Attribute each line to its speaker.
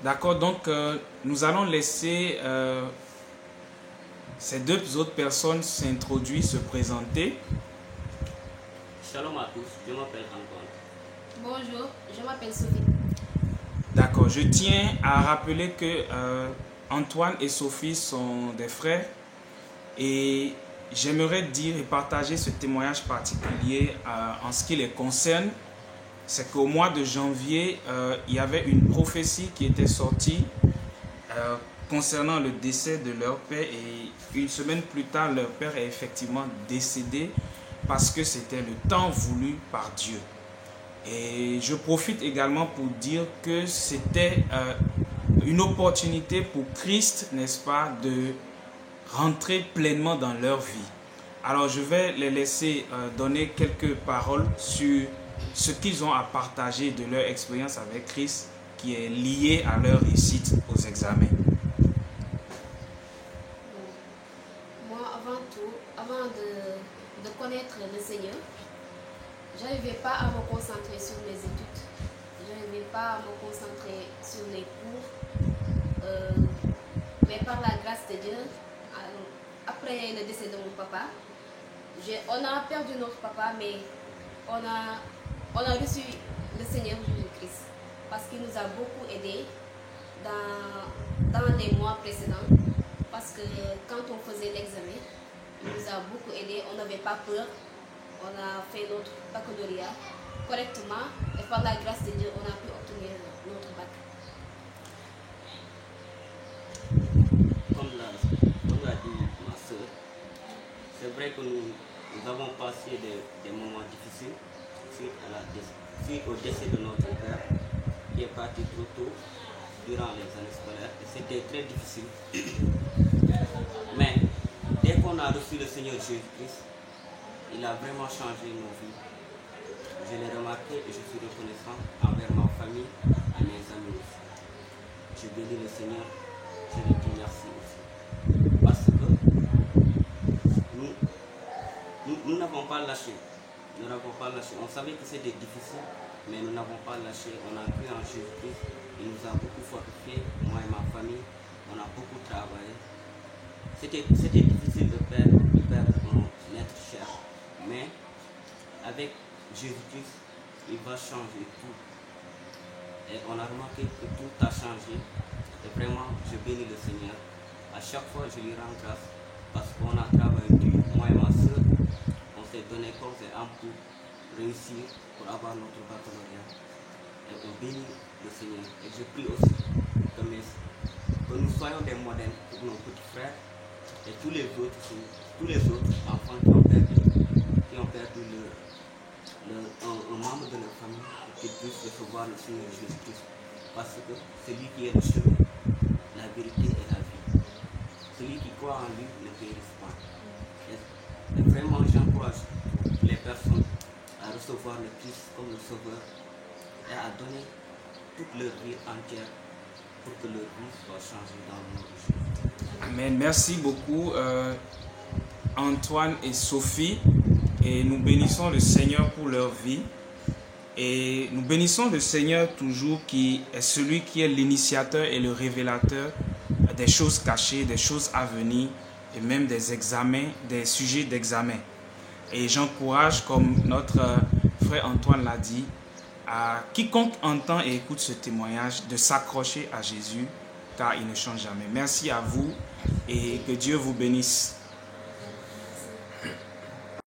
Speaker 1: D'accord, donc nous allons laisser ces deux autres personnes s'introduire, se présenter.
Speaker 2: Shalom à tous, je m'appelle Antoine.
Speaker 3: Bonjour, je m'appelle Sophie.
Speaker 1: D'accord, je tiens à rappeler que Antoine et Sophie sont des frères et j'aimerais dire et partager ce témoignage particulier en ce qui les concerne. C'est qu'au mois de janvier, il y avait une prophétie qui était sortie concernant le décès de leur père et une semaine plus tard, leur père est effectivement décédé parce que c'était le temps voulu par Dieu. Et je profite également pour dire que c'était une opportunité pour Christ, n'est-ce pas, de rentrer pleinement dans leur vie. Alors je vais les laisser donner quelques paroles sur ce qu'ils ont à partager de leur expérience avec Christ qui est liée à leur réussite aux examens.
Speaker 3: Moi, avant tout, avant de connaître le Seigneur, je n'arrivais pas à me concentrer sur mes études. Je n'arrivais pas à me concentrer sur les cours. Mais par la grâce de Dieu, après le décès de mon papa, on a perdu notre papa, mais on a reçu le Seigneur Jésus-Christ parce qu'il nous a beaucoup aidés dans les mois précédents. Parce que quand on faisait l'examen, il nous a beaucoup aidés, on n'avait pas peur. On a fait notre baccalauréat correctement et par la grâce de Dieu, on a pu obtenir notre bac.
Speaker 2: Comme l'a dit ma soeur, c'est vrai que nous avons passé des moments difficiles suite au décès de notre père qui est parti trop tôt durant les années scolaires et c'était très difficile. Mais dès qu'on a reçu le Seigneur Jésus-Christ, il a vraiment changé nos vies. Je l'ai remarqué et je suis reconnaissant envers ma famille et mes amis aussi. Je bénis le Seigneur, je lui dis merci aussi. Parce que nous n'avons pas lâché. Nous n'avons pas lâché. On savait que c'était difficile, mais nous n'avons pas lâché. On a cru en Jésus-Christ. Il nous a beaucoup fortifiés, moi et ma famille. On a beaucoup travaillé. C'était difficile de perdre un être cher. Mais avec Jésus-Christ, il va changer tout. Et on a remarqué que tout a changé. Et vraiment, je bénis le Seigneur. À chaque fois, je lui rends grâce parce qu'on a travaillé dur. Moi et ma soeur, on s'est donné corps et âme pour réussir, pour avoir notre baccalauréat. Et on bénit le Seigneur. Et je prie aussi que nous soyons des modèles pour nos petits frères et tous les autres enfants qui ont perdu un membre de leur famille pour qu'ils puissent recevoir le Seigneur Jésus-Christ. Parce que c'est lui qui est le chemin, la vérité et la vie. Celui qui croit en lui ne périsse pas. Et vraiment, j'encourage les personnes à recevoir le Christ comme le Sauveur et à donner toute leur vie entière pour que leur vie soit changée dans le nom de Jésus.
Speaker 1: Amen. Merci beaucoup Antoine et Sophie. Et nous bénissons le Seigneur pour leur vie. Et nous bénissons le Seigneur toujours qui est celui qui est l'initiateur et le révélateur des choses cachées, des choses à venir et même des examens, des sujets d'examen. Et j'encourage, comme notre frère Antoine l'a dit, à quiconque entend et écoute ce témoignage de s'accrocher à Jésus car il ne change jamais. Merci à vous et que Dieu vous bénisse.